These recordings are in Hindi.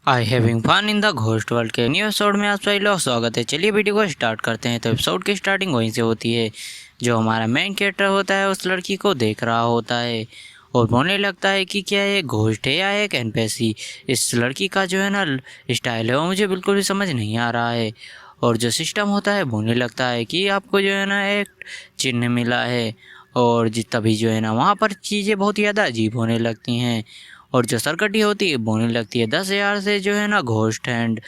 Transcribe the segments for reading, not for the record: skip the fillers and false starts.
I having fun in the ghost world के न्यू एपिसोड में आप सभी लोग स्वागत है। चलिए वीडियो को स्टार्ट करते हैं। तो एपिसोड की स्टार्टिंग वहीं से होती है। जो हमारा मेन कैरेक्टर होता है उस लड़की को देख रहा होता है और बोलने लगता है कि क्या ये घोस्ट है या एक एनपीसी। इस लड़की का जो है ना स्टाइल है वो मुझे बिल्कुल भी समझ नहीं आ रहा है। और जो सिस्टम होता है बोलने लगता है कि आपको जो है ना एक चिन्ह मिला है। और तभी जो है ना वहाँ पर चीज़ें बहुत ज़्यादा अजीब होने लगती हैं। और जो सरकटी होती है बोलने लगती है 10,000 से जो है ना घोस्ट हैंड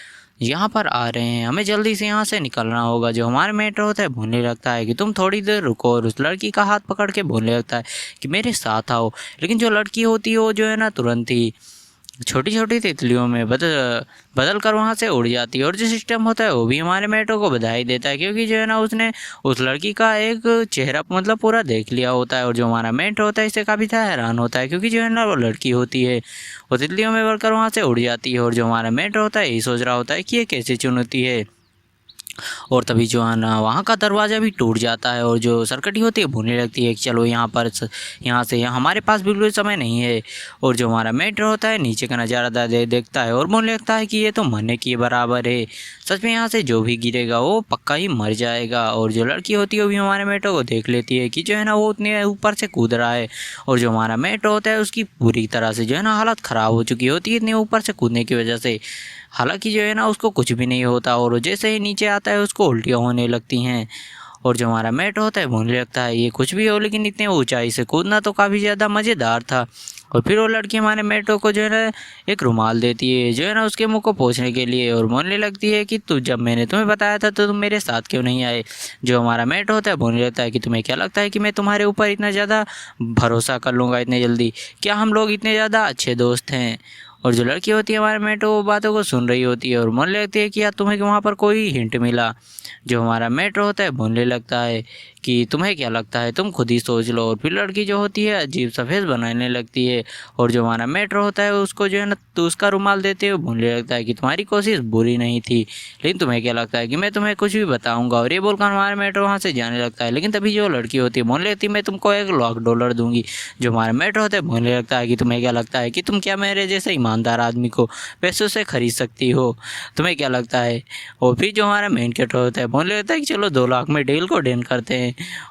यहाँ पर आ रहे हैं, हमें जल्दी से यहाँ से निकलना होगा। जो हमारा मेटर होता है बोलने लगता है कि तुम थोड़ी देर रुको और उस लड़की का हाथ पकड़ के बोलने लगता है कि मेरे साथ आओ। लेकिन जो लड़की होती है वो जो है ना तुरंत ही छोटी छोटी तितलियों में बदल कर वहाँ से उड़ जाती है। और जो सिस्टम होता है वो भी हमारे मेटो को बधाई देता है क्योंकि जो है ना उसने उस लड़की का एक चेहरा मतलब पूरा देख लिया होता है। और जो हमारा मेट होता है इससे काफ़ी ज़्यादा हैरान होता है क्योंकि जो है ना वो लड़की होती है वो तितलियों में बढ़कर वहाँ से उड़ जाती है। और जो हमारा मेट होता है यही सोच रहा होता है कि ये कैसी चुनौती है। और तभी जो है ना वहाँ का दरवाज़ा भी टूट जाता है और जो सरकटी होती है भूनने लगती है कि चलो यहाँ से हमारे पास बिल्कुल समय नहीं है। और जो हमारा मेटर होता है नीचे का नज़ारा देखता है और बोलने लगता है कि ये तो मरने के बराबर है। सच में यहाँ से जो भी गिरेगा वो पक्का ही मर जाएगा। और जो लड़की होती है वो भी हमारे मेटो को देख लेती है कि जो है ना वो उतने ऊपर से कूद रहा है। और जो हमारा मेटो होता है उसकी पूरी तरह से जो है ना हालत ख़राब हो चुकी होती है इतने ऊपर से कूदने की वजह से। हालांकि जो है ना उसको कुछ भी नहीं होता और जैसे ही नीचे आता है उसको उल्टियाँ होने लगती हैं। और जो हमारा मेट होता है बोलने लगता है ये कुछ भी हो लेकिन इतने ऊंचाई से कूदना तो काफ़ी ज़्यादा मज़ेदार था। और फिर वो लड़की हमारे मेटो को जो है ना एक रुमाल देती है जो है ना उसके मुंह को पोंछने के लिए और बोलने लगती है कि जब मैंने तुम्हें बताया था तो तुम मेरे साथ क्यों नहीं आए। जो हमारा मेट होता है बोलने लगता है कि तुम्हें क्या लगता है कि मैं तुम्हारे ऊपर इतना ज़्यादा भरोसा कर लूँगा इतने जल्दी, क्या हम लोग इतने ज़्यादा अच्छे दोस्त हैं। और जो लड़की होती है हमारे मेट वो बातों को सुन रही होती है और बोलने लगती है कि यार तुम्हें वहाँ पर कोई हिंट मिला। जो हमारा मेट होता है बोलने लगता है कि तुम्हें क्या लगता है तुम खुद ही सोच लो। और फिर लड़की जो होती है अजीब सा फेस बनाने लगती है। और जो हमारा मेट होता है उसको जो है ना तो उसका रुमाल देते हुए बोलने लगता है कि तुम्हारी कोशिश बुरी नहीं थी लेकिन तुम्हें क्या लगता है कि मैं तुम्हें कुछ भी बताऊंगा। और ये बोलकर हमारा मेट वहाँ से जाने लगता है। लेकिन तभी जो लड़की होती है बोलने लगती है मैं तुमको $1,00,000 दूंगी। जो हमारा मेट होता है बोलने लगता है कि तुम्हें क्या लगता है कि तुम क्या मेरे जैसे ईमानदार आदमी को पैसों से खरीद सकती हो, तुम्हें क्या लगता है। और फिर जो हमारा मेन कैरेक्टर होता है बोलने लगता है कि चलो 2 लाख में डील को डन करते हैं।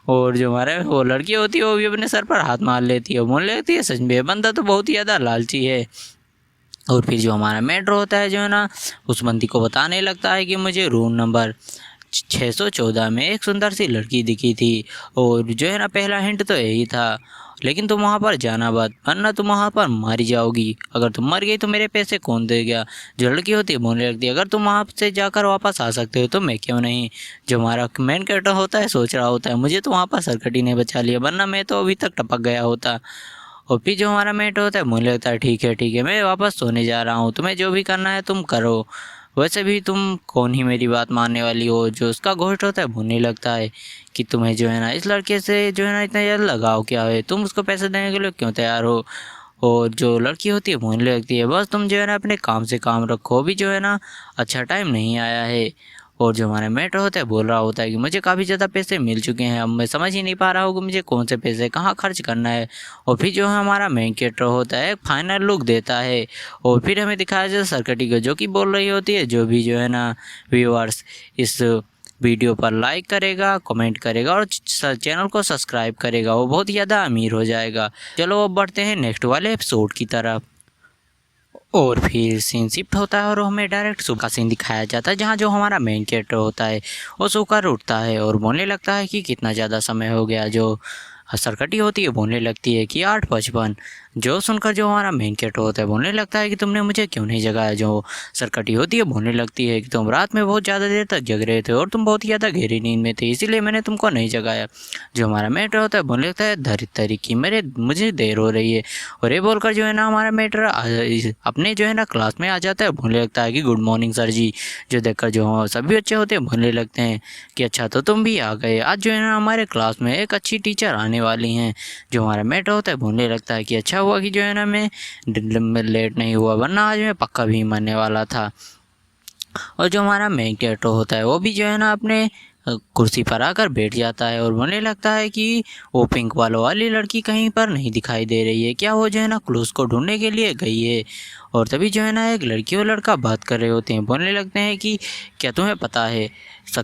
और जो हमारे वो लड़की होती है वो भी अपने सर पर हाथ मार लेती है, बोलने लगती है सच में बंदा तो बहुत ही ज़्यादा लालची है। और फिर जो हमारा मेट्रो होता है जो है ना उस बंदी को बताने लगता है कि मुझे रूम नंबर 614 में एक सुंदर सी लड़की दिखी थी। और जो है ना पहला हिंट तो यही था लेकिन तुम वहाँ पर जाना मत वरना तुम वहाँ पर मर जाओगी। अगर तुम मर गई तो मेरे पैसे कौन देगा। जो लड़की होती है बोलने लगती है अगर तुम वहाँ से जाकर वापस आ सकते हो तो मैं क्यों नहीं। जो हमारा मेन कैरेक्टर होता है सोच रहा होता है मुझे तो वहाँ पर सरकटी ने बचा लिया वरना मैं तो अभी तक टपक गया होता। और फिर जो हमारा मेट होता है बोलने लगता है ठीक है मैं वापस सोने जा रहा हूँ, तुम्हें जो भी करना है तुम करो, वैसे भी तुम कौन ही मेरी बात मानने वाली हो। जो उसका घोस्ट होता है बोलने लगता है कि तुम्हें जो है ना इस लड़के से जो है ना इतना ज़्यादा लगाव क्या है, तुम उसको पैसे देने के लिए क्यों तैयार हो। और जो लड़की होती है बोलने लगती है बस तुम जो है ना अपने काम से काम रखो, अभी जो है ना अच्छा टाइम नहीं आया है। और जो हमारा मेटर होता है बोल रहा होता है कि मुझे काफ़ी ज़्यादा पैसे मिल चुके हैं, अब मैं समझ ही नहीं पा रहा हूँ कि मुझे कौन से पैसे कहाँ खर्च करना है। और फिर जो है हमारा मेन कैरेक्टर होता है फाइनल लुक देता है और फिर हमें दिखाया जाता है सरकटी को जो कि बोल रही होती है जो भी जो है ना व्यूअर्स इस वीडियो पर लाइक करेगा, कमेंट करेगा और चैनल को सब्सक्राइब करेगा वो बहुत ज़्यादा अमीर हो जाएगा। चलो अब बढ़ते हैं नेक्स्ट वाले एपिसोड की तरफ। और फिर सीन शिफ्ट होता है और हमें डायरेक्ट सुबह का सीन दिखाया जाता है जहाँ जो हमारा मेन कैरेक्टर होता है वो सोकर उठता है और बोलने लगता है कि कितना ज़्यादा समय हो गया। जो सरकटी होती है बोलने लगती है कि 8:55। जो सुनकर जो हमारा मेन कैरेक्टर होता है बोलने लगता है कि तुमने मुझे क्यों नहीं जगाया। जो सरकटी होती है बोलने लगती है कि तुम रात में बहुत ज़्यादा देर तक जग रहे थे और तुम बहुत ज़्यादा गहरी नींद में थे इसीलिए मैंने तुमको नहीं जगाया। जो हमारा मेटर होता है बोलने लगता है धरी की मुझे देर हो रही है। और ये बोलकर जो है ना हमारा मेटर अपने जो है ना क्लास में आ जाता है, बोलने लगता है कि गुड मॉर्निंग सर जी। जो देखकर जो सभी बच्चे होते हैं बोलने लगते हैं कि अच्छा तो तुम भी आ गए, आज जो है ना हमारे क्लास में एक अच्छी टीचर आने वाली हैं। जो हमारा मेटर होता है बोलने लगता है कि अच्छा हुआ कि जो है ना मैं लेट नहीं हुआ वरना आज मैं पक्का भी मरने वाला था। और जो हमारा मेन कैरेक्टर होता है वो भी जो है ना अपने कुर्सी पर आकर बैठ जाता है और बोलने लगता है कि वो पिंक बालों वाली लड़की कहीं पर नहीं दिखाई दे रही है, क्या वो जो है ना क्लूज को ढूंढने के लिए गई है। और तभी जो है ना एक लड़की और लड़का बात कर रहे होते हैं, बोलने लगते हैं कि क्या तुम्हें पता है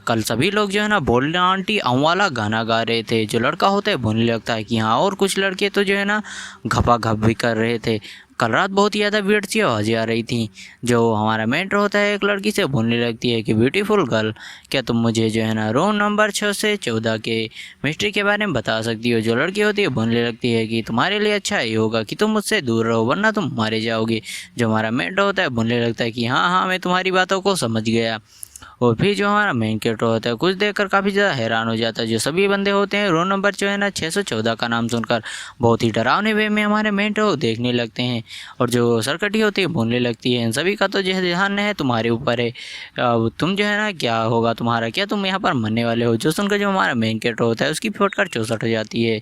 कल सभी लोग जो है ना बोलना आंटी आऊँ वाला गाना गा रहे थे। जो लड़का होता है बोलने लगता है कि हाँ, और कुछ लड़के तो जो है ना घपा घप भी कर रहे थे। कल रात बहुत ही ज़्यादा वियर्ड सी आवाज़ें आ रही थी। जो हमारा मेंटर होता है एक लड़की से बोलने लगती है कि ब्यूटीफुल गर्ल, क्या तुम मुझे जो है ना रूम नंबर 6 से 14 के मिस्ट्री के बारे में बता सकती हो। जो लड़की होती है बोलने लगती है कि तुम्हारे लिए अच्छा ही होगा कि तुम मुझसे दूर रहो वरना तुम मारे जाओगे। जो हमारा मेंटर होता है बोलने लगता है कि हाँ हाँ, मैं तुम्हारी बातों को समझ गया। और फिर जो हमारा मेन कैरेक्टर होता है कुछ देखकर काफ़ी ज़्यादा हैरान हो जाता है। जो सभी बंदे होते हैं रोल नंबर जो है ना 614 का नाम सुनकर बहुत ही डरावने वे में हमारे मेन को देखने लगते हैं। और जो सरकटी होती है बोलने लगती है इन सभी का तो जो है ध्यान है तुम्हारे ऊपर है, अब तुम जो है ना क्या होगा तुम्हारा, क्या तुम यहाँ पर मरने वाले हो। जो सुनकर जो हमारा मेन कैरेक्टर होता है उसकी फटकार 64 हो जाती है।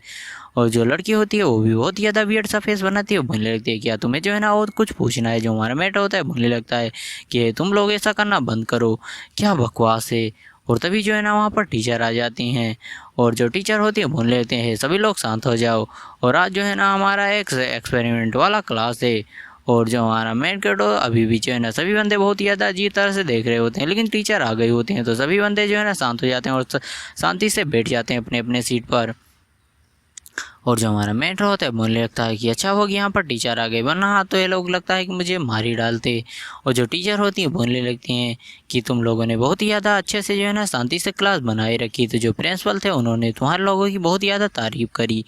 और जो लड़की होती है वो भी बहुत ज़्यादा वियर्ड सा फेस बनाती है, बोलने लगती है क्या तुम्हें जो है ना और कुछ पूछना है। जो हमारा मेट होता है बोलने लगता है कि तुम लोग ऐसा करना बंद करो, क्या बकवास है। और तभी जो है ना वहाँ पर टीचर आ जाती हैं और जो टीचर होती है बोलने लगते हैं सभी लोग शांत हो जाओ, और आज जो है ना हमारा एक एक्सपेरिमेंट वाला क्लास है। और जो हमारा मेन कैरेक्टर अभी भी जो है ना सभी बंदे बहुत ही ज़्यादा अजीब तरह से देख रहे होते हैं, लेकिन टीचर आ गई होती हैं तो सभी बंदे जो है ना शांत हो जाते हैं और शांति से बैठ जाते हैं अपने अपने सीट पर। और जो हमारा मेंटर होता है बोलने लगता है कि अच्छा हो गया यहाँ पर टीचर आ गए, वरना हाँ तो ये लोग लगता है कि मुझे मार ही डालते। और जो टीचर होती है बोलने लगती हैं कि तुम लोगों ने बहुत ही ज़्यादा अच्छे से जो है ना शांति से क्लास बनाए रखी। तो जो प्रिंसिपल थे उन्होंने तुम्हारे लोगों की बहुत ही ज़्यादा तारीफ़ करी।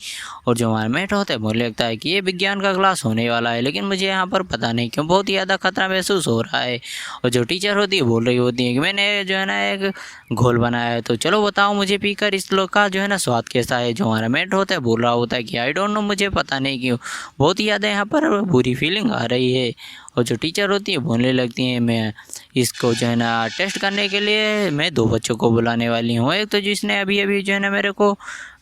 और जो हमारा मेंटर होता है बोलने लगता है कि ये विज्ञान का क्लास होने वाला है, लेकिन मुझे यहाँ पर पता नहीं क्यों बहुत ही ज़्यादा खतरा महसूस हो रहा है। और जो टीचर होती है बोल रही होती है कि मैंने जो है ना एक घोल बनाया है, तो चलो बताओ मुझे पीकर इस लोग का जो है ना स्वाद कैसा है। जो हमारा मेंटर होता है बोल रहा होता है कि आई डोंट नो, मुझे पता नहीं क्यों बहुत ही ज़्यादा यहाँ पर बुरी फीलिंग आ रही है। और जो टीचर होती है बोलने लगती हैं मैं इसको जो है ना टेस्ट करने के लिए मैं 2 बच्चों को बुलाने वाली हूँ। एक तो जिसने अभी अभी जो है ना मेरे को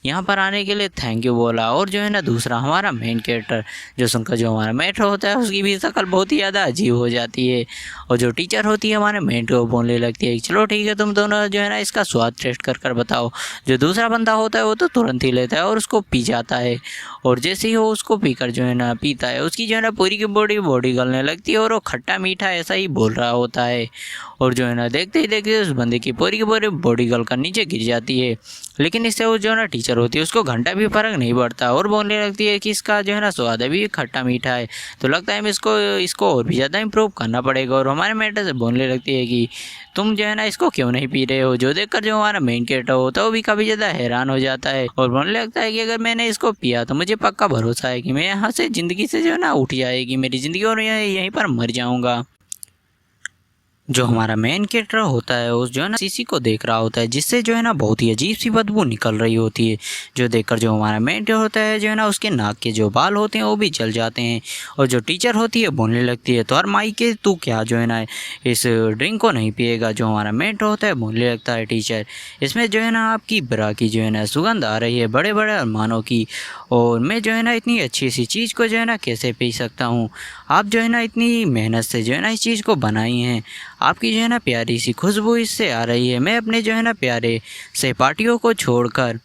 यहाँ पर आने के लिए थैंक यू बोला, और जो है ना दूसरा हमारा मेन कैरेक्टर। जो सुनकर जो हमारा मेंटर होता है उसकी भी शक्ल बहुत ही ज़्यादा अजीब हो जाती है। और जो टीचर होती है हमारे मेंटर को बोलने लगती है चलो ठीक है तुम दोनों जो है ना इसका स्वाद टेस्ट कर बताओ। जो दूसरा बंदा होता है वो तो तुरंत ही लेता है और उसको पी जाता है। और जैसे ही वो उसको पीकर जो है ना पीता है उसकी जो है ना पूरी की बॉडी गलने लगती है और वो खट्टा मीठा ऐसा ही बोल रहा होता है। और जो है ना देखते ही देखते उस बंदे की पूरी बॉडी गल कर नीचे गिर जाती है। लेकिन इससे वो जो है ना टीचर होती है उसको घंटा भी फ़र्क नहीं पड़ता और बोलने लगती है कि इसका जो है ना स्वाद अभी खट्टा मीठा है, तो लगता है मैं इसको और भी ज़्यादा इम्प्रूव करना पड़ेगा। और हमारे मेंटर से बोलने लगती है कि तुम जो है ना इसको क्यों नहीं पी रहे हो। जो देखकर जो हमारा मेन कैरेक्टर होता है वो भी काफ़ी ज़्यादा हैरान हो जाता है और बोलने लगता है कि अगर मैंने इसको पिया तो मुझे पक्का भरोसा है कि मैं यहाँ से ज़िंदगी से जो है ना उठ जाएगी मेरी ज़िंदगी और यहीं पर मर जाऊँगा। जो हमारा मेन कैरेक्टर होता है उस जो है ना सीसी को देख रहा होता है, जिससे जो है ना बहुत ही अजीब सी बदबू निकल रही होती है। जो देखकर जो हमारा मेन कैरेक्टर होता है जो है ना उसके नाक के जो बाल होते हैं वो भी जल जाते हैं। और जो टीचर होती है बोलने लगती है तो हर माई के तू क्या जो है ना इस ड्रिंक को नहीं पिएगा। जो हमारा मेन कैरेक्टर होता है बोलने लगता है टीचर इसमें जो है ना आपकी ब्रा की जो है ना सुगंध आ रही है बड़े बड़े अरमानों की, और मैं जो है ना इतनी अच्छी सी चीज़ को जो है ना कैसे पी सकता हूँ। आप जो है ना इतनी मेहनत से जो है ना इस चीज़ को बनाई हैं, आपकी जो है ना प्यारी सी खुशबू इससे आ रही है, मैं अपने जो है ना प्यारे सहपाठियों को छोड़कर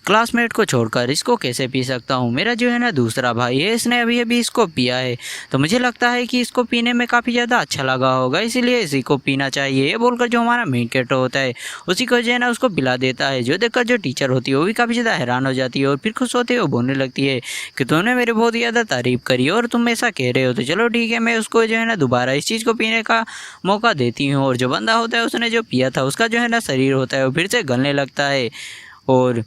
क्लासमेट को छोड़कर इसको कैसे पी सकता हूँ। मेरा जो है ना दूसरा भाई है इसने अभी अभी इसको पिया है, तो मुझे लगता है कि इसको पीने में काफ़ी ज़्यादा अच्छा लगा होगा, इसीलिए इसी को पीना चाहिए। ये बोलकर जो हमारा मेन कैरेक्टर होता है उसी को जो है ना उसको पिला देता है। जो देखकर जो टीचर होती है वो भी काफ़ी ज़्यादा हैरान हो जाती है और फिर खुश होते हुए बोलने लगती है कि तुमने मेरी बहुत ज़्यादा तारीफ़ करी और तुम ऐसा कह रहे हो तो चलो ठीक है मैं उसको जो है ना दोबारा इस चीज़ को पीने का मौका देती हूँ। और जो बंदा होता है उसने जो पिया था उसका जो है ना शरीर होता है वो फिर से गलने लगता है। और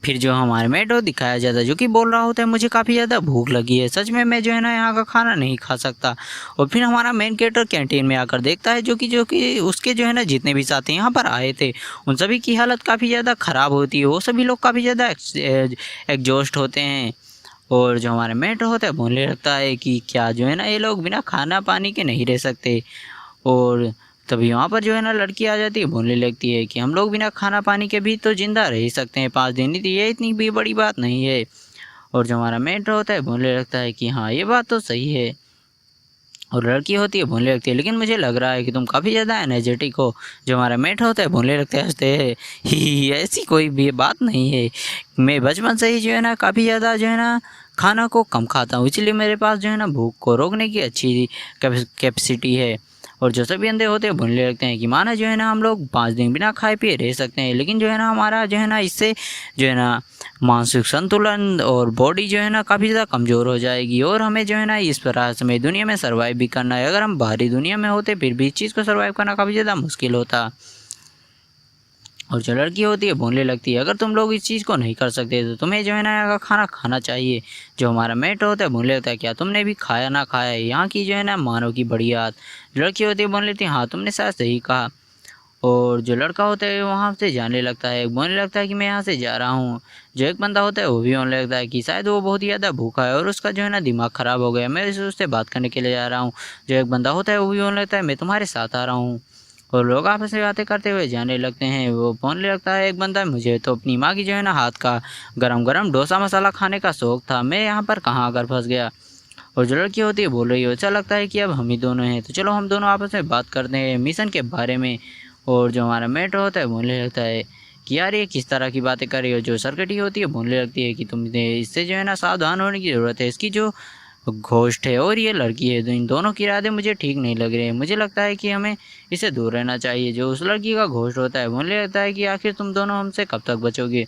फिर जो हमारे मेट दिखाया जाता है जो कि बोल रहा होता है मुझे काफ़ी ज़्यादा भूख लगी है, सच में मैं जो है ना यहाँ का खाना नहीं खा सकता। और फिर हमारा मेन कैरेक्टर कैंटीन में आकर देखता है जो कि उसके जो है ना जितने भी साथी यहाँ पर आए थे उन सभी की हालत काफ़ी ज़्यादा ख़राब होती है, वो सभी लोग काफ़ी ज़्यादा एग्जॉस्ट होते हैं। और जो हमारा मेट होता है बोलने लगता है कि क्या जो है ना ये लोग बिना खाना पानी के नहीं रह सकते। और तभी वहाँ पर जो है ना लड़की आ जाती है, बोलने लगती है कि हम लोग बिना खाना पानी के भी तो ज़िंदा रह सकते हैं 5 दिन, नहीं तो ये इतनी भी बड़ी बात नहीं है। और जो हमारा मेंटर होता है बोलने लगता है कि हाँ ये बात तो सही है। और लड़की होती है बोलने लगती है, लेकिन मुझे लग रहा है कि तुम काफ़ी ज़्यादा एनर्जेटिक हो। जो हमारा मेट होता है बोलने लगते हैं, हंसते हैं, ही ऐसी कोई भी बात नहीं है। मैं बचपन से ही जो है ना काफ़ी ज़्यादा जो है ना खाना को कम खाता हूँ, इसलिए मेरे पास जो है ना भूख को रोकने की अच्छी कैपेसिटी है। और जो सभी अंधे होते हैं बोलने लगते हैं कि माना जो है ना हम लोग 5 दिन बिना खाए पिए रह सकते हैं, लेकिन जो है ना हमारा जो है ना इससे जो है ना मानसिक संतुलन और बॉडी जो है ना काफ़ी ज़्यादा कमज़ोर हो जाएगी, और हमें जो है ना इस तरह से दुनिया में सर्वाइव भी करना है। अगर हम बाहरी दुनिया में होते फिर भी इस चीज़ को सर्वाइव करना काफ़ी ज़्यादा मुश्किल होता। और जो लड़की होती है बोलने लगती है, अगर तुम लोग इस चीज़ को नहीं कर सकते तो तुम्हें जो है ना यहाँ का खाना खाना चाहिए। जो हमारा मेट होता है बोलने लगता है, क्या तुमने भी खाया ना खाया है यहाँ की जो है ना मानव की बड़ी बात। लड़की होती है बोलने लगती है, हाँ तुमने शायद सही कहा। और जो लड़का होता है वहाँ से जाने लगता है, बोलने लगता है कि मैं यहाँ से जा रहा हूँ। जो एक बंदा होता है वो भी बोलने लगता है कि शायद वो बहुत ही ज़्यादा भूखा है और उसका जो है ना दिमाग ख़राब हो गया, मैं उससे बात करने के लिए जा रहा हूँ। जो एक बंदा होता है वो भी बोलने लगता है मैं तुम्हारे साथ आ रहा हूँ। और लोग आपस में बातें करते हुए जाने लगते हैं। वो बोलने लगता है एक बंदा, मुझे तो अपनी माँ की जो है ना हाथ का गरम गरम डोसा मसाला खाने का शौक़ था, मैं यहाँ पर कहाँ आकर फंस गया। और जो लड़की होती है बोल रही हो, अच्छा लगता है कि अब हम ही दोनों हैं, तो चलो हम दोनों आपस में बात करते हैं मिशन के बारे में। और जो हमारा मेट होता है बोलने लगता है कि यार ये किस तरह की बातें कर रही हो। जो सर्कटी होती है बोलने लगती है कि तुमने इससे जो है ना सावधान होने की ज़रूरत है, इसकी जो घोस्ट है और ये लड़की है, तो इन दोनों के इरादे मुझे ठीक नहीं लग रहे हैं, मुझे लगता है कि हमें इसे दूर रहना चाहिए। जो उस लड़की का घोस्ट होता है बोलने लगता है कि आखिर तुम दोनों हमसे कब तक बचोगे।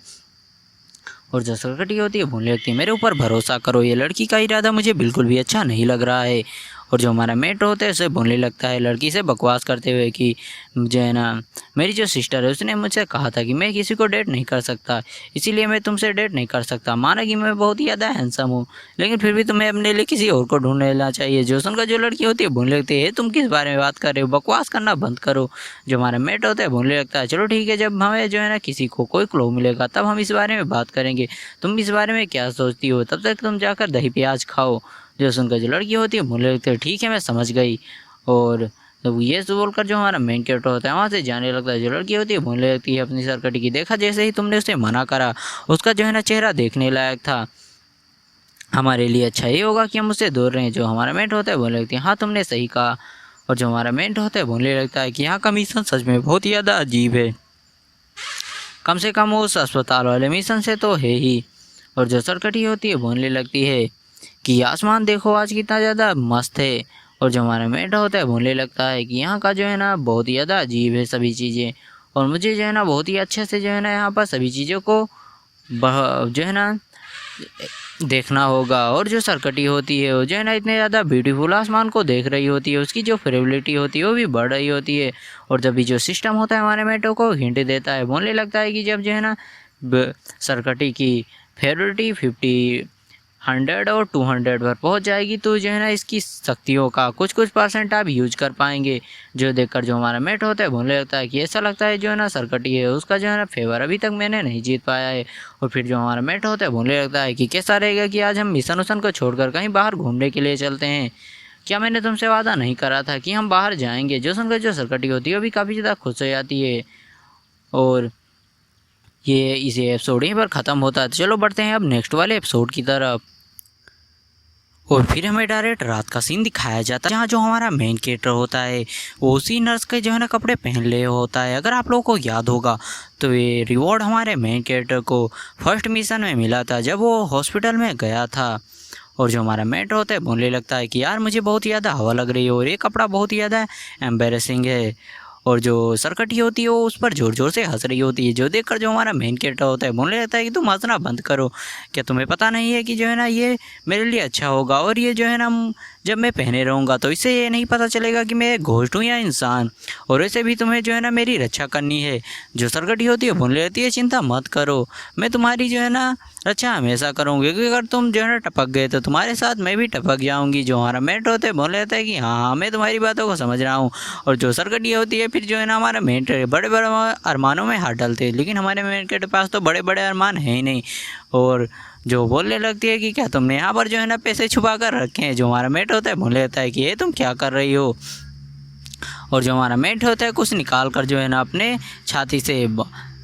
और जो सर्कटी होती है बोलने लगती है, मेरे ऊपर भरोसा करो, ये लड़की का इरादा मुझे बिल्कुल भी अच्छा नहीं लग रहा है। और जो हमारा मेट होता है उसे बोलने लगता है लड़की से बकवास करते हुए कि मुझे है ना मेरी जो सिस्टर है उसने मुझसे कहा था कि मैं किसी को डेट नहीं कर सकता, इसीलिए मैं तुमसे डेट नहीं कर सकता। माना कि मैं बहुत ही ज़्यादा हैंडसम हूँ, लेकिन फिर भी तुम्हें अपने लिए किसी और को ढूंढ लेना चाहिए। जो सुनकर जो लड़की होती है बोलने लगती है, तुम किस बारे में बात कर रहे हो, बकवास करना बंद करो। जो हमारा मेट होता है बोलने लगता है, चलो ठीक है, जब हमें जो है ना किसी को कोई क्लू मिलेगा तब हम इस बारे में बात करेंगे। तुम इस बारे में क्या सोचती हो, तब तक तुम जाकर दही प्याज खाओ। जो सुनकर जो लड़की होती है बोलने लगती है, ठीक है मैं समझ गई। और तो ये बोलकर जो हमारा मेन कैरेक्टर होता है वहाँ से जाने लगता है। जो लड़की होती है बोलने लगती है अपनी सरकटी की, देखा जैसे ही तुमने उसे मना करा उसका जो है ना चेहरा देखने लायक था, हमारे लिए अच्छा ही होगा कि हम उससे दूर रहें। जो हमारा मेंट होता है बोलने लगती है, हाँ तुमने सही कहा। और जो हमारा मेंट होता है बोलने लगता है कि यहाँ का मिशन सच में बहुत ही ज़्यादा अजीब है, कम से कम उस अस्पताल वाले मिशन से तो है ही। और जो सरकटी होती है बोलने लगती है कि आसमान देखो आज कितना ज़्यादा मस्त है। और जो हमारा मेंट होता है बोलने लगता है कि यहाँ का जो है ना बहुत ही ज़्यादा अजीब है सभी चीज़ें, और मुझे जो है ना बहुत ही अच्छे से जो है ना यहाँ पर सभी चीज़ों को जो है ना देखना होगा। और जो सरकटी होती है वो जो है ना इतने ज़्यादा ब्यूटीफुल आसमान को देख रही होती है, उसकी जो फेवरेबिलिटी होती है वो भी बढ़ रही होती है। और जब भी जो सिस्टम होता है हमारे मेटो को हिंट देता है, बोलने लगता है कि जब जो है ना सरकटी की फेवरेबिलिटी 50, 100 और 200 पर पहुंच जाएगी तो जो है ना इसकी शक्तियों का कुछ % आप यूज कर पाएंगे। जो देखकर जो हमारा मेट होता है बोलने लगता है कि ऐसा लगता है जो है ना सरकटी है उसका जो है ना फेवर अभी तक मैंने नहीं जीत पाया है। और फिर जो हमारा मेट होता है बोलने लगता है कि कैसा रहेगा कि आज हम मिशन उसन को छोड़कर कहीं बाहर घूमने के लिए चलते हैं, क्या मैंने तुमसे वादा नहीं करा था कि हम बाहर जाएंगे। जो सुनकर जो सरकटी होती है वो भी काफ़ी ज़्यादा खुश हो जाती है। और ये इसे एपिसोड यहीं पर ख़त्म होता है। तो चलो बढ़ते हैं अब नेक्स्ट वाले एपिसोड की तरफ। और फिर हमें डायरेक्ट रात का सीन दिखाया जाता है जहाँ जो हमारा मेन कैरेक्टर होता है वो उसी नर्स के जो है ना कपड़े पहन ले होता है। अगर आप लोगों को याद होगा तो ये रिवॉर्ड हमारे मेन कैरेक्टर को फर्स्ट मिशन में मिला था जब वो हॉस्पिटल में गया था। और जो हमारा मेट होता है बोलने लगता है कि यार मुझे बहुत ही ज़्यादा हवा लग रही है और ये कपड़ा बहुत ही ज़्यादा एम्बेरसिंग है। और जो सरकटी होती है वो उस पर ज़ोर ज़ोर से हंस रही होती है, जो देखकर जो हमारा मेन कैरेक्टर होता है बोलने लगता है कि तुम हंसना बंद करो, क्या तुम्हें पता नहीं है कि जो है ना ये मेरे लिए अच्छा होगा, और ये जो है ना जब मैं पहने रहूँगा तो इससे ये नहीं पता चलेगा कि मैं घोस्ट हूँ या इंसान, और वैसे भी तुम्हें जो है ना मेरी रक्षा करनी है। जो सरकटी होती है बोलने लगती है चिंता मत करो, मैं तुम्हारी जो है ना रक्षा हमेशा करूँगी, क्योंकि अगर तुम जो है ना टपक गए तो तुम्हारे साथ मैं भी टपक जाऊँगी। जो हमारा मेट होता है बोलने लगता है कि हाँ मैं तुम्हारी बातों को समझ रहा हूँ। और जो सरकटी होती है फिर जो है ना हमारा मेट बड़े बड़े अरमानों में हाथ डालते हैं, लेकिन हमारे मेट के पास तो बड़े बड़े अरमान हैं ही नहीं। और जो बोलने लगती है कि क्या तुमने यहाँ पर जो है ना पैसे छुपा कर रखे हैं। जो हमारा मेट होता है बोलने लगता है कि ये तुम क्या कर रही हो। और जो हमारा मेट होता है कुछ निकाल कर जो है ना अपने छाती से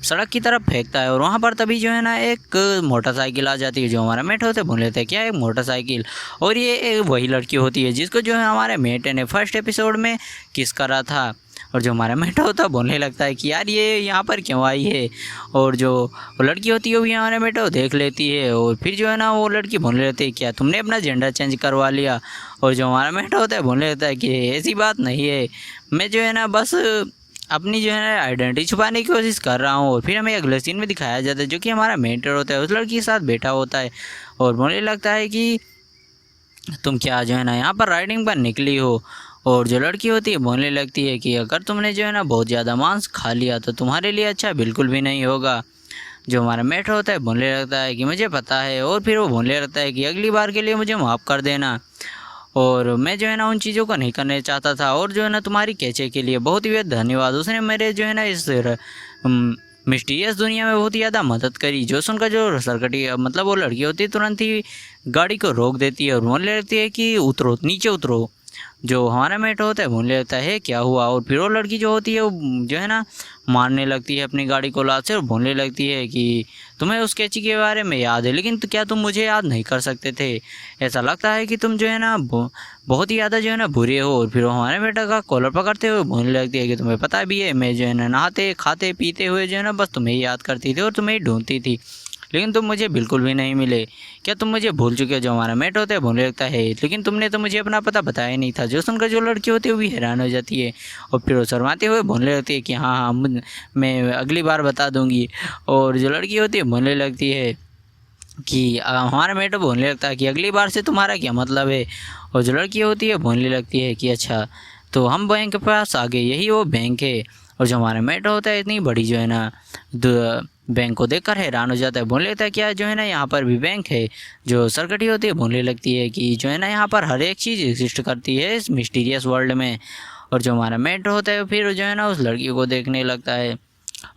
सड़क की तरफ फेंकता है और वहाँ पर तभी जो है ना एक मोटरसाइकिल आ जाती है। जो हमारा मेट होता है बोल लेते हैं क्या एक मोटरसाइकिल, और ये वही लड़की होती है जिसको जो है हमारे मेट ने फर्स्ट एपिसोड में किस करा था। और जो हमारा मेट होता है बोलने लगता है कि यार ये यहाँ पर क्यों आई है, और जो वो लड़की होती है वो भी हमारे मेट को देख लेती है। और फिर जो है ना वो लड़की बोलने लगती है क्या तुमने अपना जेंडर चेंज करवा लिया। और जो हमारा मेट होता है बोलने लगता है कि ऐसी बात नहीं है, मैं जो है ना बस अपनी जो है ना आइडेंटिटी छुपाने की कोशिश कर रहा हूँ। और फिर हमें अगले सीन में दिखाया जाता है जो कि हमारा मेंटर होता है उस लड़की के साथ बैठा होता है और बोलने लगता है कि तुम क्या जो है ना यहाँ पर राइडिंग पर निकली हो। और जो लड़की होती है बोलने लगती है कि अगर तुमने जो है ना बहुत ज़्यादा मांस खा लिया तो तुम्हारे लिए अच्छा बिल्कुल भी नहीं होगा। जो हमारा मेट होता है बोलने लगता है कि मुझे पता है, और फिर वो बोलने लगता है कि अगली बार के लिए मुझे माफ़ कर देना, और मैं जो है ना उन चीज़ों को नहीं करने चाहता था, और जो है ना तुम्हारी कैचे के लिए बहुत ही धन्यवाद, उसने मेरे जो है ना इस मिस्टीरियस दुनिया में बहुत ही ज़्यादा मदद करी। जो सुनकर जो सरकटी मतलब वो लड़की होती है तुरंत ही गाड़ी को रोक देती है और बोलने लगती है कि उतरो, नीचे उतरो। जो हमारा मेट होता है बोलने लगता है क्या हुआ। और फिर वो लड़की जो होती है वो जो है ना मारने लगती है अपनी गाड़ी को लात से और बोलने लगती है कि तुम्हें उस कैची के बारे में याद है, लेकिन क्या तुम मुझे याद नहीं कर सकते थे। ऐसा लगता है कि तुम जो है ना बहुत ही ज़्यादा जो है ना बुरे हो। और फिर वो हमारे बेटा का कॉलर पकड़ते हुए बोलने लगती है कि तुम्हें पता भी है मैं जो है ना नहाते खाते पीते हुए जो है ना बस तुम्हें ही याद करती थी और तुम्हें ही ढूंढती थी, लेकिन तुम मुझे बिल्कुल भी नहीं मिले। क्या तुम मुझे भूल चुके हो। जो हमारा मेट होता है बोलने लगता है लेकिन तुमने तो मुझे अपना पता बताया ही नहीं था। जो सुनकर जो लड़की होती है वो भी हैरान हो जाती है और फिर वो शर्माते हुए बोलने लगती है कि हाँ हाँ मैं अगली बार बता दूंगी। और जो लड़की होती है बोलने लगती है कि हमारा मेट बोलने लगता है कि अगली बार से तुम्हारा क्या मतलब है। और जो लड़की होती है बोलने लगती है कि अच्छा तो हम बैंक के पास आ गए, यही वो बैंक है। और जो हमारा मेट होता है इतनी बड़ी जो है ना बैंक को देखकर हैरान हो जाता है, बोलने लगता है क्या जो है ना यहाँ पर भी बैंक है। जो सरकटी होती है बोलने लगती है कि जो है ना यहाँ पर हर एक चीज़ एग्जिस्ट करती है इस मिस्टीरियस वर्ल्ड में। और जो हमारा मेट होता है फिर जो है ना उस लड़की को देखने लगता है,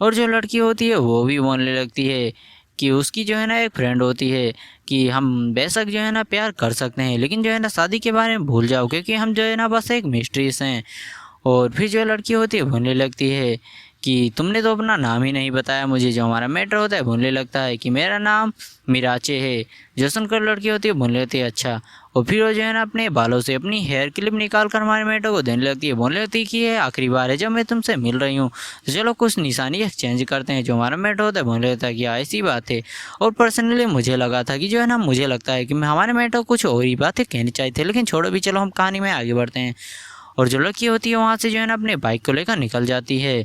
और जो लड़की होती है वो भी बोलने लगती है कि उसकी जो है ना एक फ्रेंड होती है कि हम बेशक जो है ना प्यार कर सकते हैं लेकिन जो है ना शादी के बारे में भूल जाओ क्योंकि हम जो है ना बस एक मिस्ट्रीस हैं। और फिर जो लड़की होती है बोलने लगती है कि तुमने तो अपना नाम ही नहीं बताया मुझे। जो हमारा मैटर होता है बोलने लगता है कि मेरा नाम मिराचे है। जो सुनकर लड़की होती है बोलने लगती है अच्छा। और फिर वो जो है ना अपने बालों से अपनी हेयर क्लिप निकाल कर हमारे मेटर को देने लगती है, बोलने लगती है कि ये आखिरी बार है जब मैं तुमसे मिल रही हूँ, तो चलो कुछ निशानी एक्सचेंज करते हैं। जो हमारा मेटर होता है बोलने लगता है कि ऐसी बात है। और पर्सनली मुझे लगा था कि जो है ना मुझे लगता है कि हमारे मेटर को कुछ और ही बातें कहनी चाहिए थे, लेकिन छोड़ो भी, चलो हम कहानी में आगे बढ़ते हैं। और जो लड़की होती है वहाँ से जो है ना अपने बाइक को लेकर निकल जाती है।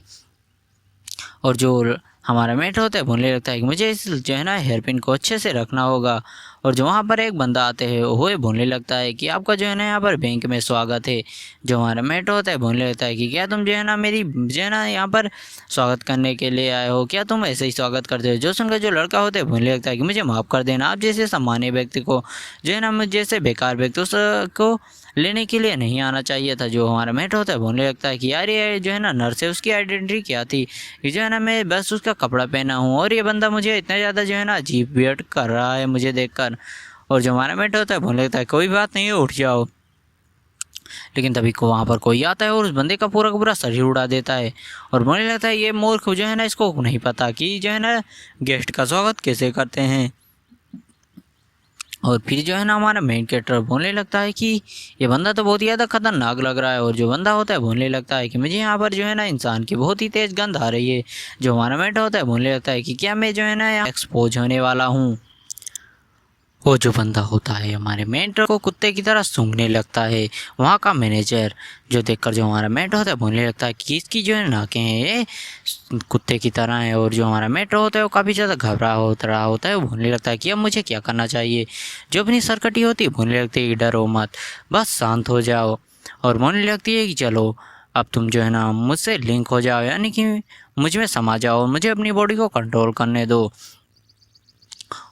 और जो हमारा मेट होता है बोलने लगता है कि मुझे इस जो है ना हेयरपिन को अच्छे से रखना होगा। और जो वहाँ पर एक बंदा आते हैं वो बोलने लगता है कि आपका जो है ना यहाँ पर बैंक में स्वागत है। जो हमारा मेट होता है बोलने लगता है कि क्या तुम जो है ना मेरी जो है ना यहाँ पर स्वागत करने के लिए आए हो, क्या तुम ऐसे ही स्वागत करते हो। जो सुनकर जो लड़का होता है बोलने लगता है कि मुझे माफ़ कर देना, आप जैसे सम्मानीय व्यक्ति को जो है ना मुझे जैसे बेकार व्यक्ति उसको लेने के लिए नहीं आना चाहिए था। जो हमारा मेट होता है बोलने लगता है कि यार ये जो है ना नर्स है उसकी आइडेंटिटी क्या थी, कि जो है ना मैं बस उसका कपड़ा पहना हूँ और ये बंदा मुझे इतना ज़्यादा जो है ना अजीब वियर्ड कर रहा है मुझे देखकर। और जो हमारा मेट होता है बोलने लगता है कोई बात नहीं है उठ जाओ। लेकिन तभी को वहाँ पर कोई आता है और उस बंदे का पूरा शरीर उड़ा देता है और बोलने लगता है ये मूर्ख जो है ना इसको नहीं पता कि जो है ना गेस्ट का स्वागत कैसे करते हैं। और फिर जो है ना हमारा मेन कैरेक्टर बोलने लगता है कि ये बंदा तो बहुत ही ज़्यादा खतरनाक लग रहा है। और जो बंदा होता है बोलने लगता है कि मुझे यहाँ पर जो है ना इंसान की बहुत ही तेज़ गंध आ रही है। जो हमारा मेट होता है बोलने लगता है कि क्या मैं जो है ना यहाँ एक्सपोज होने वाला हूँ। वो जो बंदा होता है हमारे मेंटर को कुत्ते की तरह सूंघने लगता है। वहाँ का मैनेजर जो देखकर जो हमारा मेंटर होता है बोलने लगता है कि इसकी जो है नाकें हैं ये कुत्ते की तरह है। और जो हमारा मेंटर होता है वो काफ़ी ज़्यादा घबरा रहा होता है। वो बोलने लगता है कि अब मुझे क्या करना चाहिए। जो अपनी सरकटी होती है बोलने लगती है कि डरो मत, बस शांत हो जाओ। और बोलने लगती है कि चलो अब तुम जो है ना मुझसे लिंक हो जाओ, यानी कि मुझ में समा जाओ और मुझे अपनी बॉडी को कंट्रोल करने दो।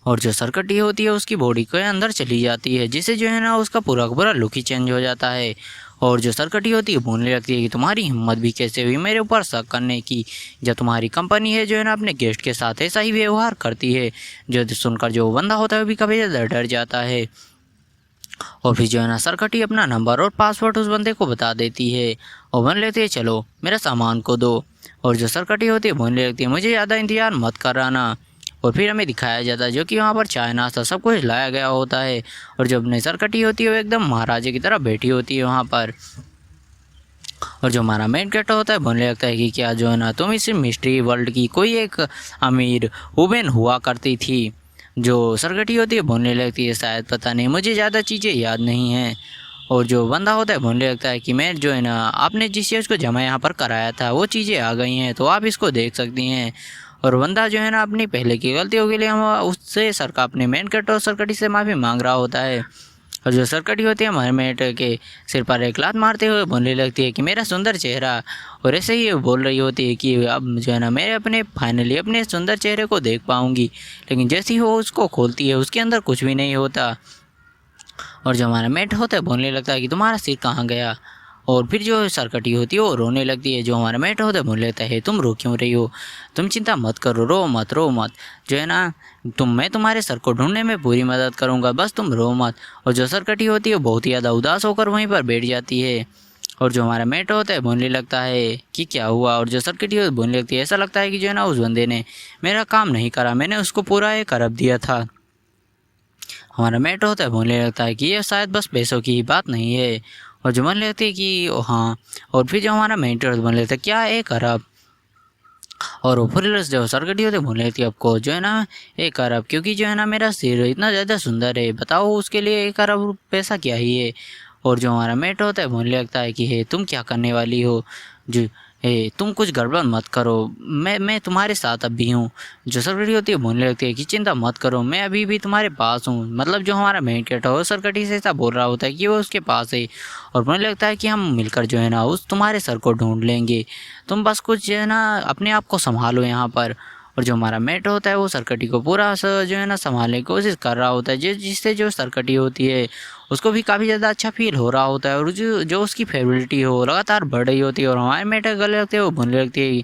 और जो सरकटी होती है उसकी बॉडी के अंदर चली जाती है, जिससे जो है ना उसका पूरा लुक ही चेंज हो जाता है। और जो सरकटी होती है बोलने लगती है कि तुम्हारी हिम्मत भी कैसे हुई मेरे ऊपर शक करने की, जब तुम्हारी कंपनी है जो है ना अपने गेस्ट के साथ ऐसा ही व्यवहार करती है। जो सुनकर जो बंदा होता है वो भी काफ़ी ज़्यादा डर जाता है। और फिर जो है ना सरकटी अपना नंबर और पासवर्ड उस बंदे को बता देती है और बोलने लगती है चलो मेरा सामान को दो। और जो सरकटी होती है बोलने लगती है मुझे ज़्यादा इंतजार मत कराना। और फिर हमें दिखाया जाता है जो कि वहाँ पर चाय नाश्ता सब कुछ लाया गया होता है। और जो अपनी सरकटी होती है वो एकदम महाराजे की तरह बैठी होती है वहाँ पर। और जो हमारा मेन कैरेक्टर होता है बोलने लगता है कि क्या जो है ना तुम इस मिस्ट्री वर्ल्ड की कोई एक अमीर वुमेन हुआ करती थी। जो सरकटी होती है बोलने लगती है शायद पता नहीं मुझे ज़्यादा चीज़ें याद नहीं हैं। और जो बंदा होता है बोलने लगता है कि मैं जो है ना आपने जिस चीज़ को जमा यहाँ पर कराया था वो चीज़ें आ गई हैं तो आप इसको देख सकती हैं। और बंदा जो है ना अपनी पहले की गलतियों के लिए हम उससे सरका अपने मेन कैरेक्टर और सरकटी से माफ़ी मांग रहा होता है। और जो सरकटी होती है हमारे मेट के सिर पर एक लात मारते हुए बोलने लगती है कि मेरा सुंदर चेहरा। और ऐसे ही बोल रही होती है कि अब जो है ना मैं अपने फाइनली अपने सुंदर चेहरे को देख पाऊँगी। लेकिन जैसे ही वो उसको खोलती है उसके अंदर कुछ भी नहीं होता। और जो हमारा मेट होता है बोलने लगता है कि तुम्हारा सिर कहाँ गया। और फिर जो सरकटी होती है वो रोने लगती है। जो हमारा मेट होता है बोलने लगता है तुम रो क्यों रही हो, तुम चिंता मत करो, रो मत जो है ना मैं तुम्हारे सर को ढूंढने में पूरी मदद करूँगा, बस तुम रो मत। और जो सरकटी होती है बहुत ही ज़्यादा उदास होकर वहीं पर बैठ जाती है। और जो हमारा मेट होता है बोलने लगता है कि क्या हुआ। और जो सरकटी होती है बोलने लगती है ऐसा लगता है कि जो है ना उस बंदे ने मेरा काम नहीं करा, मैंने उसको पूरा एक अरब दिया था। हमारा मेट होता है बोलने लगता है कि ये शायद बस पैसों की ही बात नहीं है। और जो मान लेते हैं कि हाँ। और फिर जो हमारा मेंटर होता है बोलने लगता है क्या 1 अरब। और वो फिर जो सरकटी होते बोलने लगती है आपको जो है ना 1 अरब, क्योंकि जो है ना मेरा सिर इतना ज़्यादा सुंदर है, बताओ उसके लिए 1 अरब पैसा क्या ही है। और जो हमारा मेट होता है बोलने लगता है कि हे तुम क्या करने वाली हो, जो तुम कुछ गड़बड़ मत करो, मैं तुम्हारे साथ अब भी हूँ। जो सरकटी होती है बोलने लगती है कि चिंता मत करो मैं अभी भी तुम्हारे पास हूँ। मतलब जो हमारा मेन कैरेक्टर है वो सरकटी से ऐसा बोल रहा होता है कि वो उसके पास है। और बोलने लगता है कि हम मिलकर जो है ना उस तुम्हारे सर को ढूंढ लेंगे, तुम बस कुछ जो है ना अपने आप को संभालो यहाँ पर। और जो हमारा मेट होता है वो सरकटी को पूरा जो है ना संभालने की कोशिश कर रहा होता है, जिससे जो सरकटी होती है उसको भी काफ़ी ज़्यादा अच्छा फील हो रहा होता है। और जो उसकी फेवरेलिटी हो लगातार बढ़ रही होती है। और हमारे मेट गले लगते हैं वो बोलने लगती है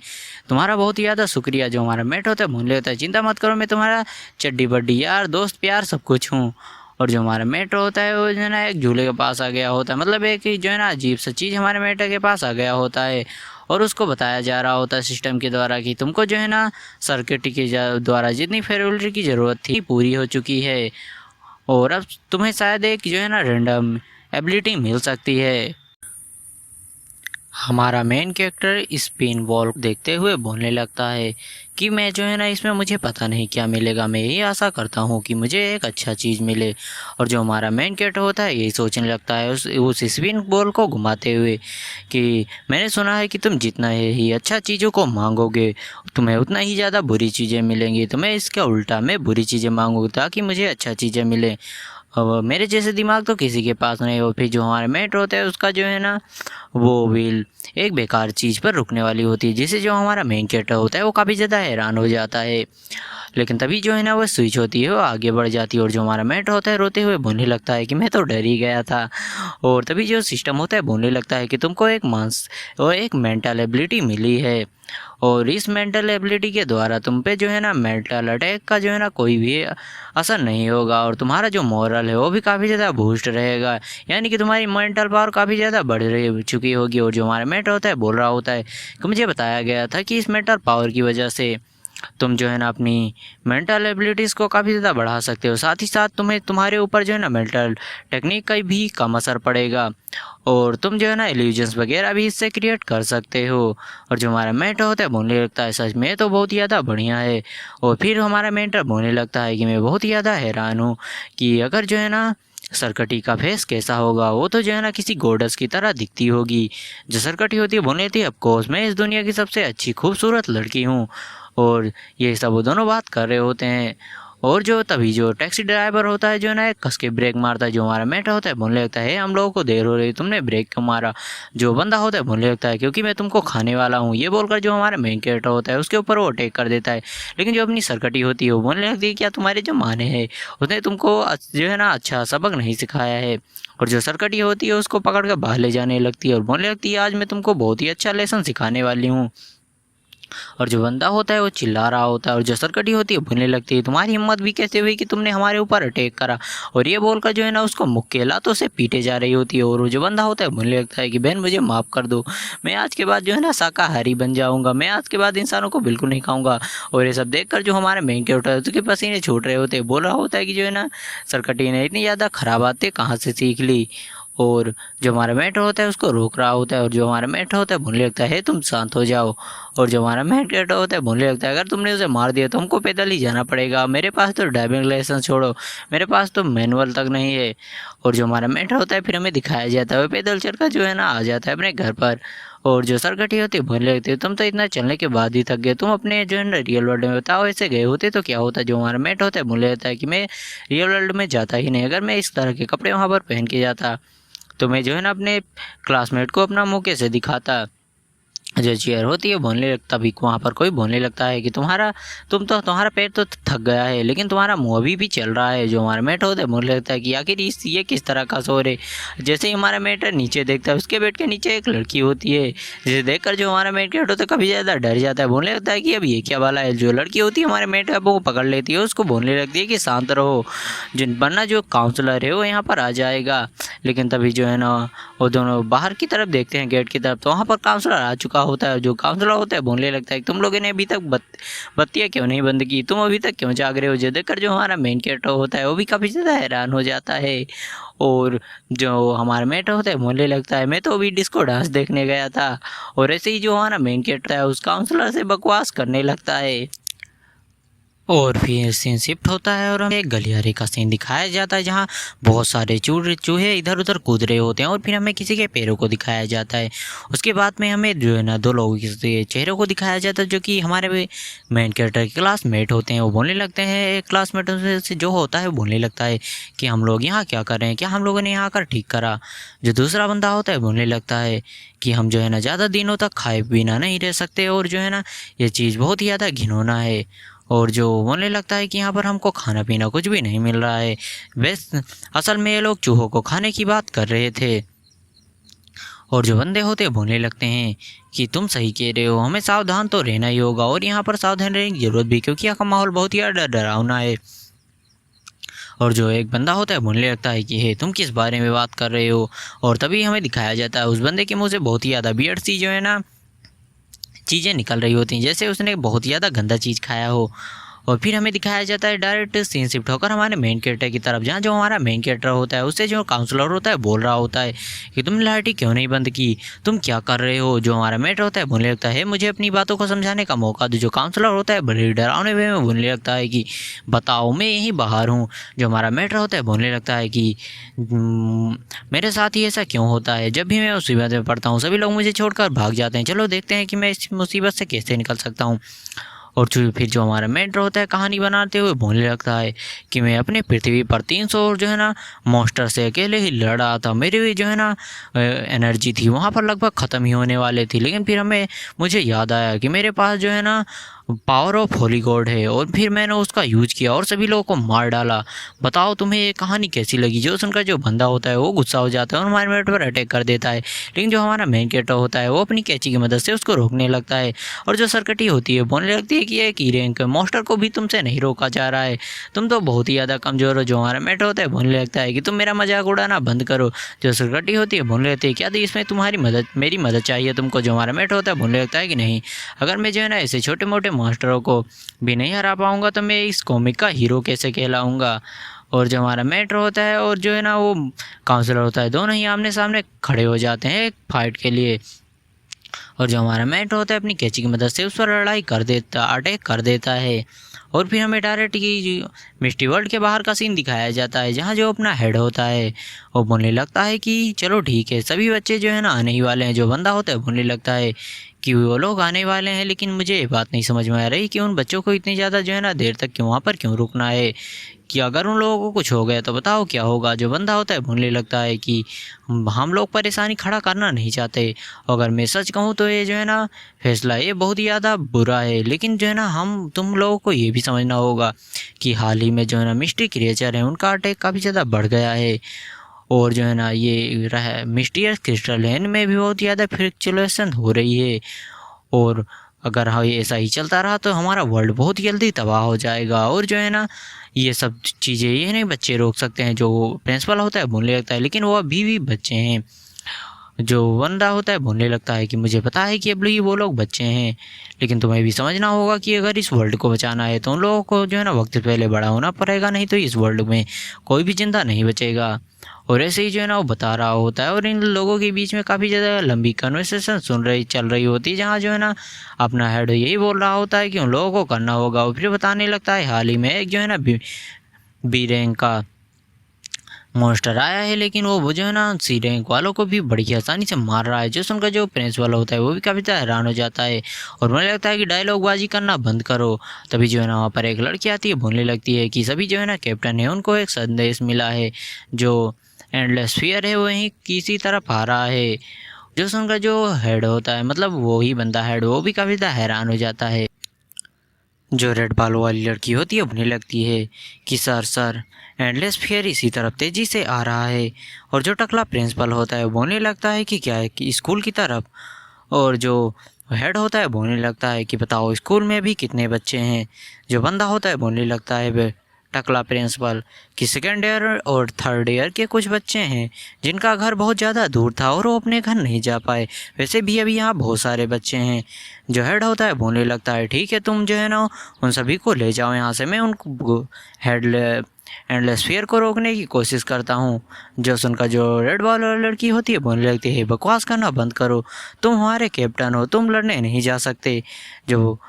तुम्हारा बहुत ही ज़्यादा शुक्रिया। जो हमारा मेट होता है बोलने लगता है चिंता मत करो मैं तुम्हारा चड्डी बड्डी यार दोस्त प्यार सब कुछ हूँ। और जो हमारा मेट होता है वो जो है ना एक झूले के पास आ गया होता है, मतलब एक जो है ना अजीब सा चीज़ हमारे मेट के पास आ गया होता है। और उसको बताया जा रहा होता है सिस्टम के द्वारा कि तुमको जो है ना सर्किट के द्वारा जितनी फेवरेलिटी की ज़रूरत थी पूरी हो चुकी है। और अब तुम्हें शायद एक जो है ना रैंडम एबिलिटी मिल सकती है। हमारा मेन कैरेक्टर स्पिन बॉल देखते हुए बोलने लगता है कि मैं जो है ना इसमें मुझे पता नहीं क्या मिलेगा, मैं यही आशा करता हूँ कि मुझे एक अच्छा चीज़ मिले। और जो हमारा मेन कैरेक्टर होता है यही सोचने लगता है उस स्पिन बॉल को घुमाते हुए कि मैंने सुना है कि तुम जितना ही अच्छा चीज़ों को मांगोगे तुम्हें उतना ही ज़्यादा बुरी चीज़ें मिलेंगी, तो मैं इसका उल्टा मैं बुरी चीज़ें मांगूँगा ताकि मुझे अच्छा चीज़ें मिले। अब मेरे जैसे दिमाग तो किसी के पास नहीं हो। फिर जो हमारा मेट होता है उसका जो है ना वो व्हील एक बेकार चीज़ पर रुकने वाली होती है, जिससे जो हमारा मेन कैरेक्टर होता है वो काफ़ी ज़्यादा हैरान हो जाता है। लेकिन तभी जो है ना वो स्विच होती है वो आगे बढ़ जाती है। और जो हमारा मेट होता है रोते हुए बोलने लगता है कि मैं तो डर ही गया था। और तभी जो सिस्टम होता है बोलने लगता है कि तुमको एक मेंटल एबिलिटी मिली है। और इस मेंटल एबिलिटी के द्वारा तुम पे जो है ना मेंटल अटैक का जो है ना कोई भी असर नहीं होगा। और तुम्हारा जो मोरल है वो भी काफ़ी ज़्यादा बूस्ट रहेगा, यानी कि तुम्हारी मेंटल पावर काफ़ी ज़्यादा बढ़ रही चुकी होगी। और जो हमारा मेट होता है बोल रहा होता है कि मुझे बताया गया था कि इस मेंटल पावर की वजह से तुम जो है ना अपनी मेंटल एबिलिटीज़ को काफ़ी ज़्यादा बढ़ा सकते हो, साथ ही साथ तुम्हारे ऊपर जो है ना मेंटल टेक्निक का भी कम असर पड़ेगा। और तुम जो है ना इल्यूजन्स वगैरह भी इससे क्रिएट कर सकते हो। और जो हमारा मेंटर होता है बोलने लगता है सच में तो बहुत ही ज़्यादा बढ़िया है। और फिर हमारा मेंटर बोलने लगता है कि मैं बहुत ही ज़्यादा हैरान हूँ कि अगर जो है ना सरकटी का फेस कैसा होगा, वो तो जो है ना किसी गॉडेस की तरह दिखती होगी। जो सरकटी होती है बोलने लगती है ऑफकोर्स मैं इस दुनिया की सबसे अच्छी खूबसूरत लड़की हूँ। और ये सब वो दोनों बात कर रहे होते हैं। और जो तभी जो टैक्सी ड्राइवर होता है जो ना कस के ब्रेक मारता है। जो हमारा मेट होता है बोलने लगता है हम लोगों को देर हो रही, तुमने ब्रेक क्यों मारा। जो बंदा होता है बोलने लगता है क्योंकि मैं तुमको खाने वाला हूँ। ये बोलकर जो हमारा मेन कैरेक्टर होता है उसके ऊपर वो अटैक कर देता है। लेकिन जो अपनी सरकटी होती है वो बोलने लगती है क्या तुम्हारे जो माने हैं उसने तुमको जो है ना अच्छा सबक नहीं सिखाया है। और जो सरकटी होती है उसको पकड़ कर बाहर ले जाने लगती है और बोलने लगती है आज मैं तुमको बहुत ही अच्छा लेसन सिखाने वाली हूँ। और जो बंदा होता है वो चिल्ला रहा होता है और जो सरकटी होती है बोलने लगती है तुम्हारी हिम्मत भी कैसे हुई कि तुमने हमारे ऊपर अटैक करा। और ये बोलकर जो है ना उसको मुक्के लातों से पीटे जा रही होती है। और वो जो बंदा होता है बोलने लगता है कि बहन मुझे माफ़ कर दो, मैं आज के बाद जो है ना शाकाहारी बन जाऊँगा, मैं आज के बाद इंसानों को बिल्कुल नहीं खाऊँगा। और ये सब देखकर जो हमारे मेन कैरेक्टर है उसके पसीने छूट रहे होते हैं, बोल रहा होता है कि जो है ना सरकटी ने इतनी ज़्यादा ख़राब बातें कहाँ से सीख ली। और जो हमारा मेट होता है उसको रोक रहा होता है और जो हमारा मेट होता है बोलने लगता है तुम शांत हो जाओ। और जो हमारा मेट कैरेक्टर होता है बोलने लगता है अगर तुमने उसे मार दिया तो हमको पैदल ही जाना पड़ेगा, मेरे पास तो ड्राइविंग लाइसेंस छोड़ो, मेरे पास तो मैनुअल तक नहीं है। और जो हमारा मेट होता है फिर हमें दिखाया जाता है वो पैदल चलकर जो है ना आ जाता है अपने घर पर। और जो सरकटी होती है बोलने लगती है तुम तो इतना चलने के बाद ही थक गए, तुम अपने जो है ना रियल वर्ल्ड में बताओ ऐसे गए होते तो क्या होता। जो हमारा मेट होता है बोलने लगता है कि मैं रियल वर्ल्ड में जाता ही नहीं, अगर मैं इस तरह के कपड़े वहाँ पर पहन के जाता तो मैं जो है ना अपने क्लासमेट को अपना मुँह कैसे दिखाता। जो चेयर होती है बोलने लगता भी वहाँ पर कोई बोलने लगता है कि तुम्हारा पैर तो थक गया है लेकिन तुम्हारा मुँह अभी भी चल रहा है। जो हमारा मेट होता है बोलने लगता है कि आखिर ये किस तरह का शोर है। जैसे ही हमारा मेट नीचे देखता है उसके बेड के नीचे एक लड़की होती है, जिसे देखकर जो हमारा मेट होता है काफ़ी ज़्यादा डर जाता है, बोलने लगता है कि अब ये क्या वाला है। जो लड़की होती है हमारे मेट को पकड़ लेती है, उसको बोलने लगती है कि शांत रहो वरना जो काउंसलर है वो यहाँ पर आ जाएगा। लेकिन तभी जो है ना वो दोनों बाहर की तरफ देखते हैं गेट की तरफ, तो वहाँ पर काउंसलर आ चुका होता है। जो काउंसलर होता है बोलने लगता है कि तुम लोगों ने अभी तक बत्तियाँ क्यों नहीं बंद की, तुम अभी तक क्यों जाग रहे हो। जो देखकर जो हमारा मेन कैरेक्टर होता है वो भी काफ़ी ज़्यादा हैरान हो जाता है। और जो हमारा मेट होता है बोलने लगता है मैं तो अभी डिस्को डांस देखने गया था। और ऐसे ही जो हमारा मेन कैरेक्टर है उस काउंसलर से बकवास करने लगता है। और फिर सीन शिफ्ट होता है और हमें एक गलियारे का सीन दिखाया जाता है जहाँ बहुत सारे चूहे इधर उधर कूद रहे होते हैं। और फिर हमें किसी के पैरों को दिखाया जाता है। उसके बाद में हमें जो है ना दो लोगों के चेहरों को दिखाया जाता है जो कि हमारे मेन कैरेक्टर के क्लासमेट होते हैं। वो बोलने लगते हैं क्लासमेटों से जो होता है वो बोलने लगता है कि हम लोग यहाँ क्या कर रहे हैं, क्या हम लोगों ने यहाँ आकर ठीक करा। जो दूसरा बंदा होता है बोलने लगता है कि हम जो है ना ज़्यादा दिनों तक खाए बिना नहीं रह सकते और जो है ना ये चीज़ बहुत ही ज़्यादा घिनौना है। और जो बोलने लगता है कि यहाँ पर हमको खाना पीना कुछ भी नहीं मिल रहा है। वैसे असल में ये लोग चूहों को खाने की बात कर रहे थे। और जो बंदे होते हैं बोलने लगते हैं कि तुम सही कह रहे हो, हमें सावधान तो रहना ही होगा और यहाँ पर सावधान रहने की ज़रूरत भी, क्योंकि यहाँ का माहौल बहुत ही डरावना है। और जो एक बंदा होता है बोलने लगता है कि हे तुम किस बारे में बात कर रहे हो। और तभी हमें दिखाया जाता है उस बंदे के मुँह से बहुत ही ज़्यादा वियर्ड सी जो है ना चीज़ें निकल रही होती हैं, जैसे उसने बहुत ज़्यादा गंदा चीज़ खाया हो। और फिर हमें दिखाया जाता है डायरेक्ट सीन शिफ्ट होकर हमारे मेन कैरेक्टर की तरफ, जहाँ जो हमारा मेन कैरेक्टर होता है उससे जो काउंसलर होता है बोल रहा होता है कि तुमने लाइटें क्यों नहीं बंद की, तुम क्या कर रहे हो। जो हमारा मेट होता है बोलने लगता है मुझे अपनी बातों को समझाने का मौका दो। जो काउंसलर होता है बड़े डरावने वे में बोलने लगता है कि बताओ मैं यहीं बाहर हूँ। जो हमारा मेट होता है बोलने लगता है कि मेरे साथ ही ऐसा क्यों होता है, जब भी मैं मुसीबत में पड़ता हूँ सभी लोग मुझे छोड़कर भाग जाते हैं, चलो देखते हैं कि मैं इस मुसीबत से कैसे निकल सकता हूँ। और फिर जो हमारा मेंटर होता है कहानी बनाते हुए बोलने लगता है कि मैं अपने पृथ्वी पर 300 जो है ना मॉन्स्टर से अकेले ही लड़ रहा था, मेरी भी जो है ना एनर्जी थी वहाँ पर लगभग ख़त्म ही होने वाले थी। लेकिन फिर मुझे याद आया कि मेरे पास जो है ना पावर ऑफ होली गॉड है और फिर मैंने उसका यूज किया और सभी लोगों को मार डाला। बताओ तुम्हें ये कहानी कैसी लगी। जो सुनकर जो बंदा होता है वो गुस्सा हो जाता है और हमारे मेट पर अटैक कर देता है। लेकिन जो हमारा मेन कैरेक्टर होता है वो अपनी कैंची की मदद से उसको रोकने लगता है। और जो सरकटी होती है बोलने लगती है कि ये की रैंक मॉन्स्टर को भी तुमसे नहीं रोका जा रहा है, तुम तो बहुत ही ज़्यादा कमज़ोर हो। जो हमारा मेट होता है बोलने लगता है कि तुम मेरा मजाक उड़ाना बंद करो। जो सरकटी होती है बोलने लगती है क्या इसमें तुम्हारी मेरी मदद चाहिए तुमको। जो हमारा मेट होता है बोलने लगता है कि नहीं, अगर मैं जो है ना ऐसे छोटे मोटे मास्टरों को भी नहीं हरा पाऊंगा तो मैं इस कॉमिक का हीरो कैसे कहलाऊंगा। और जो हमारा मेट्रो होता है और जो है ना वो काउंसलर होता है दोनों ही आमने सामने खड़े हो जाते हैं एक फाइट के लिए। और जो हमारा मेट्रो होता है अपनी कैंची की मदद से उस पर अटैक कर देता है। और फिर हमें डायरेक्ट की मिस्टी वर्ल्ड के बाहर का सीन दिखाया जाता है जहाँ जो अपना हेड होता है वो बोलने लगता है कि चलो ठीक है सभी बच्चे जो है ना आने ही वाले हैं। जो बंदा होता है बोलने लगता है कि वो लोग आने वाले हैं, लेकिन मुझे ये बात नहीं समझ में आ रही कि उन बच्चों को इतनी ज़्यादा जो है ना देर तक वहाँ पर क्यों रुकना है, कि अगर उन लोगों को कुछ हो गया तो बताओ क्या होगा। जो बंदा होता है बोलने लगता है कि हम लोग परेशानी खड़ा करना नहीं चाहते। अगर मैं सच कहूँ तो ये जो है ना फैसला ये बहुत ही ज़्यादा बुरा है, लेकिन जो है ना तुम लोगों को ये भी समझना होगा कि हाल ही में जो है ना मिस्ट्री क्रिएचर है उनका अटैक काफ़ी ज़्यादा बढ़ गया है। और जो है ना ये मिस्टीरियस क्रिस्टल लैंड में भी बहुत ज़्यादा फ्लक्चुएशन हो रही है। और अगर हाँ ये ऐसा ही चलता रहा तो हमारा वर्ल्ड बहुत ही जल्दी तबाह हो जाएगा। और जो है ना ये सब चीज़ें ये नहीं बच्चे रोक सकते हैं। जो प्रिंसिपल होता है बोलने लगता है, लेकिन वो अभी भी बच्चे हैं। जो बंदा होता है बोलने लगता है कि मुझे पता है कि अब ये वो लोग बच्चे हैं, लेकिन तुम्हें भी समझना होगा कि अगर इस वर्ल्ड को बचाना है तो उन लोगों को जो है ना वक्त से पहले बड़ा होना पड़ेगा, नहीं तो इस वर्ल्ड में कोई भी जिंदा नहीं बचेगा। और ऐसे ही जो है ना वो बता रहा होता है, और इन लोगों के बीच में काफ़ी ज़्यादा लंबी कन्वर्सेशन चल रही होती है, जहाँ जो है ना अपना हेड यही बोल रहा होता है कि उन लोगों को करना होगा। और फिर बताने लगता है हाल ही में एक जो है ना बी रैंक का मॉन्स्टर आया है, लेकिन वो जो है ना सी रैंक वालों को भी बड़ी आसानी से मार रहा है। जो सुनकर जो प्रिंसिपल होता है वो भी काफ़ी ज़्यादा हैरान हो जाता है, और मुझे लगता है कि डायलॉग बाजी करना बंद करो। तभी जो है ना वहाँ पर एक लड़की आती है, बोलने लगती है कि सभी जो है ना कैप्टन है उनको एक संदेश मिला है, जो एंडलेस फियर है वहीं किसी तरफ आ रहा है। जो सुनकर जो हेड होता है, मतलब वो ही बंदा हेड, वो भी काफ़ी ज़्यादा हैरान हो जाता है। जो रेड बालों वाली लड़की होती है बोलने लगती है कि सर एंडलेस फियर इसी तरफ तेज़ी से आ रहा है। और जो टकला प्रिंसिपल होता है बोलने लगता है कि क्या है कि स्कूल की तरफ। और जो हेड होता है बोलने लगता है कि बताओ स्कूल में भी कितने बच्चे हैं। जो बंदा होता है बोलने लगता है टकला प्रिंसिपल कि सेकेंड ईयर और थर्ड ईयर के कुछ बच्चे हैं जिनका घर बहुत ज़्यादा दूर था और वो अपने घर नहीं जा पाए। वैसे भी अभी यहाँ बहुत सारे बच्चे हैं। जो हेड होता है बोलने लगता है ठीक है, तुम जो है ना उन सभी को ले जाओ यहाँ से, मैं उनको हेड एंडलेस फियर को रोकने की कोशिश करता हूँ। जो सुनकर जो रेड बॉल वाली लड़की होती है बोलने लगती है बकवास करना बंद करो, तुम हमारे कैप्टन हो, तुम लड़ने नहीं जा सकते। जो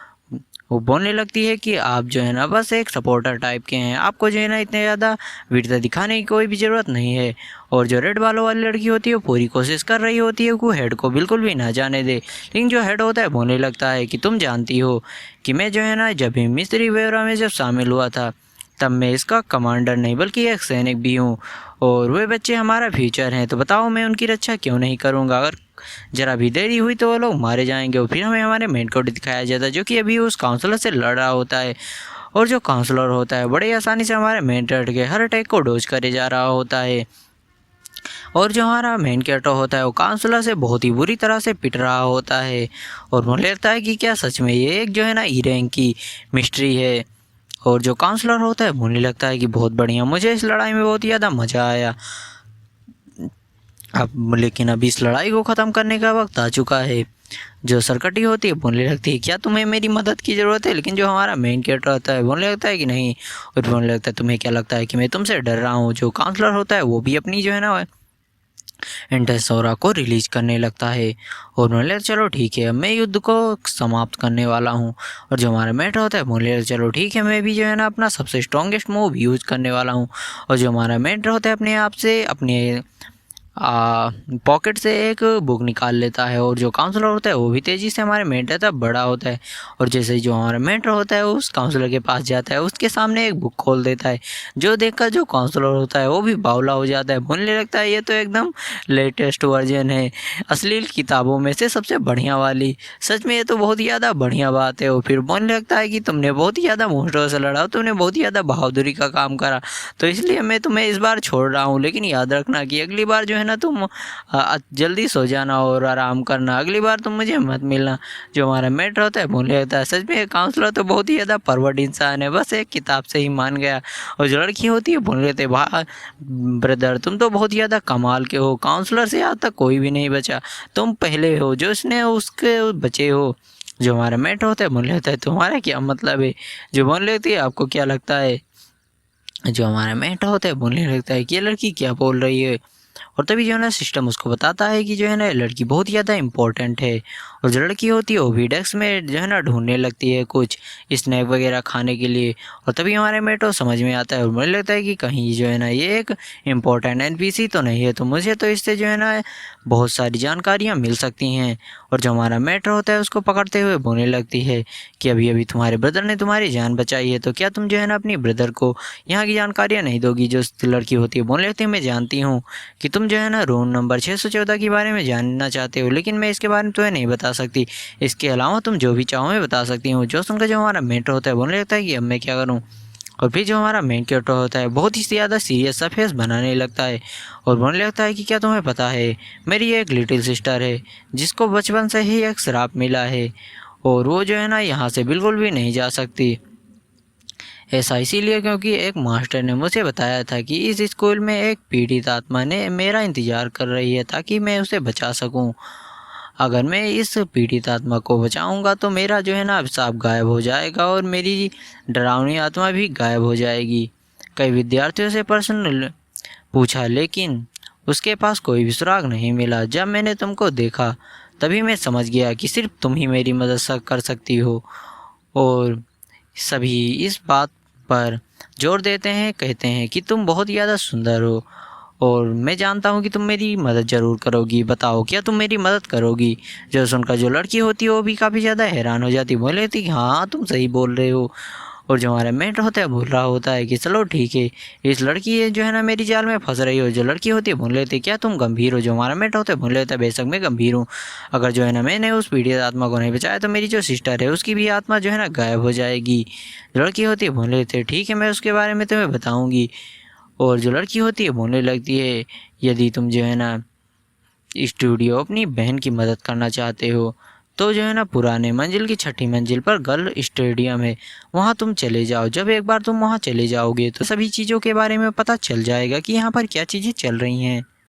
वो बोलने लगती है कि आप जो है ना बस एक सपोर्टर टाइप के हैं, आपको जो है ना इतने ज़्यादा वीरता दिखाने की कोई भी ज़रूरत नहीं है। और जो रेड बालों वाली लड़की होती है वो पूरी कोशिश कर रही होती है कि हेड को बिल्कुल भी ना जाने दे, लेकिन जो हेड होता है बोलने लगता है कि तुम जानती हो कि मैं जो है ना जब भी मिस्री वगैरह में जब शामिल हुआ था तब मैं इसका कमांडर नहीं बल्कि एक सैनिक भी हूँ, और वे बच्चे हमारा फ्यूचर हैं, तो बताओ मैं उनकी रक्षा क्यों नहीं करूँगा। अगर ज़रा भी देरी हुई तो वो लोग मारे जाएंगे। और फिर हमें हमारे मेन को दिखाया जाता है जो कि अभी उस काउंसलर से लड़ रहा होता है, और जो काउंसलर होता है बड़े आसानी से हमारे मेन कैरेक्टर के हर अटैक को डोज करे जा रहा होता है। और जो हमारा मेन कैरेक्टर होता है वो काउंसलर से बहुत ही बुरी तरह से पिट रहा होता है। और मुझे लगता है कि क्या सच में ये एक जो है ना ई रैंक की मिस्ट्री है। और जो काउंसलर होता है बोलने लगता है कि बहुत बढ़िया, मुझे इस लड़ाई में बहुत ही ज़्यादा मज़ा आया। अब लेकिन अभी इस लड़ाई को ख़त्म करने का वक्त आ चुका है। जो सरकटी होती है बोलने लगती है क्या तुम्हें मेरी मदद की ज़रूरत है, लेकिन जो हमारा मेन कैरेक्टर होता है बोलने लगता है कि नहीं। और बोलने लगता है तुम्हें क्या लगता है कि मैं तुमसे डर रहा हूँ। जो काउंसलर होता है वो भी अपनी जो है ना एंटेसोरा को रिलीज करने लगता है, और बोलने लगता चलो ठीक है मैं युद्ध को समाप्त करने वाला हूँ। और जो हमारा मेट होता है बोलने लगता चलो ठीक है मैं भी जो है ना अपना सबसे स्ट्रॉन्गेस्ट मूव यूज़ करने वाला हूँ। और जो हमारा मेट होता है अपने आप से अपने पॉकेट से एक बुक निकाल लेता है, और जो काउंसलर होता है वो भी तेज़ी से हमारे मेंटर तक बड़ा होता है। और जैसे ही जो हमारा मेंटर होता है उस काउंसलर के पास जाता है, उसके सामने एक बुक खोल देता है, जो देखकर जो काउंसलर होता है वो भी बावला हो जाता है। बोलने लगता है ये तो एकदम लेटेस्ट वर्जन है, अश्लील किताबों में से सबसे बढ़िया वाली, सच में ये तो बहुत ही ज़्यादा बढ़िया बात है। और फिर बोलने लगता है कि तुमने बहुत ही ज़्यादा मोस्टरों से लड़ा, तुमने बहुत ही ज़्यादा बहादुरी का काम करा, तो इसलिए मैं तुम्हें इस बार छोड़ रहा हूँ, लेकिन याद रखना कि अगली बार जो है ना तुम जल्दी सो जाना और आराम करना, अगली बार तुम मुझे मत मिलना। जो हमारा मेट होता है बोलने लगता है सच में काउंसलर तो बहुत ही ज़्यादा परवर्ड इंसान है, बस एक किताब से ही मान गया। और जो लड़की होती है बोलने लगते वाह ब्रदर तुम तो बहुत ही ज़्यादा कमाल के हो, काउंसलर से आज तक कोई भी नहीं बचा, तुम पहले हो जो इसने उसके बचे हो। जो हमारा मेट होता है बोलने लगता है तुम्हारा क्या मतलब है। जो बोलने लगती है आपको क्या लगता है। जो हमारा मेट होता है बोलने लगता है कि ये लड़की क्या बोल रही है। और तभी जो है ना सिस्टम उसको बताता है कि जो है ना लड़की बहुत ही ज़्यादा इंपॉर्टेंट है। और जो लड़की होती है वो भी डेस्क में जो है ना ढूंढने लगती है कुछ स्नैक वगैरह खाने के लिए। और तभी हमारे मेटो समझ में आता है और मुझे लगता है कि कहीं जो है ना ये एक इम्पोर्टेंट एनपीसी तो नहीं है, तो मुझे तो इससे जो है ना बहुत सारी जानकारियाँ मिल सकती हैं। और जो हमारा मेटर होता है उसको पकड़ते हुए बोलने लगती है कि अभी अभी तुम्हारे ब्रदर ने तुम्हारी जान बचाई है, तो क्या तुम जो है ना अपनी ब्रदर को यहाँ की जानकारियाँ नहीं दोगी। जो लड़की होती है बोलने लगती है मैं जानती हूँ कि तुम जो है ना रूम नंबर 614 के बारे में जानना चाहते हो, लेकिन मैं इसके बारे में तुम्हें नहीं बता सकती, इसके अलावा तुम जो भी चाहो मैं बता सकती हूँ। जो सुनकर जो हमारा मेटर होता है बोलने लगता है कि अब मैं क्या करूँ। और फिर जो हमारा मेन कैरेक्टर होता है बहुत ही ज़्यादा सीरियस सा फेस बनाने लगता है और बोलने लगता है कि क्या तुम्हें पता है मेरी एक लिटिल सिस्टर है जिसको बचपन से ही एक श्राप मिला है, और वो जो है ना यहाँ से बिल्कुल भी नहीं जा सकती। ऐसा इसीलिए क्योंकि एक मास्टर ने मुझे बताया था कि इस स्कूल में एक पीड़ित आत्मा ने मेरा इंतज़ार कर रही है ताकि मैं उसे बचा सकूं। अगर मैं इस पीड़ित आत्मा को बचाऊंगा तो मेरा जो है ना अभिशाप गायब हो जाएगा और मेरी डरावनी आत्मा भी गायब हो जाएगी। कई विद्यार्थियों से प्रश्न पूछा लेकिन उसके पास कोई भी सुराग नहीं मिला। जब मैंने तुमको देखा तभी मैं समझ गया कि सिर्फ तुम ही मेरी मदद कर सकती हो। और सभी इस बात पर जोर देते हैं, कहते हैं कि तुम बहुत ज़्यादा सुंदर हो और मैं जानता हूँ कि तुम मेरी मदद ज़रूर करोगी। बताओ क्या तुम मेरी मदद करोगी? जो सुनकर जो लड़की होती है वो भी काफ़ी ज़्यादा हैरान हो जाती, बोले थी हाँ तुम सही बोल रहे हो। और जो हमारा मेंटर होता है बोल रहा होता है कि चलो ठीक है, इस लड़की है जो है ना मेरी जाल में फंस रही हो। जो लड़की होती है बोल लेती क्या तुम गंभीर हो? जो हमारा मेंटर होता है बोल लेता है बेशक मैं गंभीर हूँ। अगर जो है ना मैंने उस पीड़ित आत्मा को नहीं बचाया तो मेरी जो सिस्टर है उसकी भी आत्मा जो है ना गायब हो जाएगी। लड़की होती है बोल लेती है ठीक है मैं उसके बारे में तुम्हें बताऊँगी। और जो लड़की होती है बोलने लगती है यदि तुम जो है ना स्टूडियो अपनी बहन की मदद करना चाहते हो तो जो है ना पुराने मंजिल की 6ठी मंजिल पर गर्ल स्टेडियम है, वहाँ तुम चले जाओ। जब एक बार तुम वहाँ चले जाओगे तो सभी चीज़ों के बारे में पता चल जाएगा कि यहाँ पर क्या चीज़ें चल रही हैं।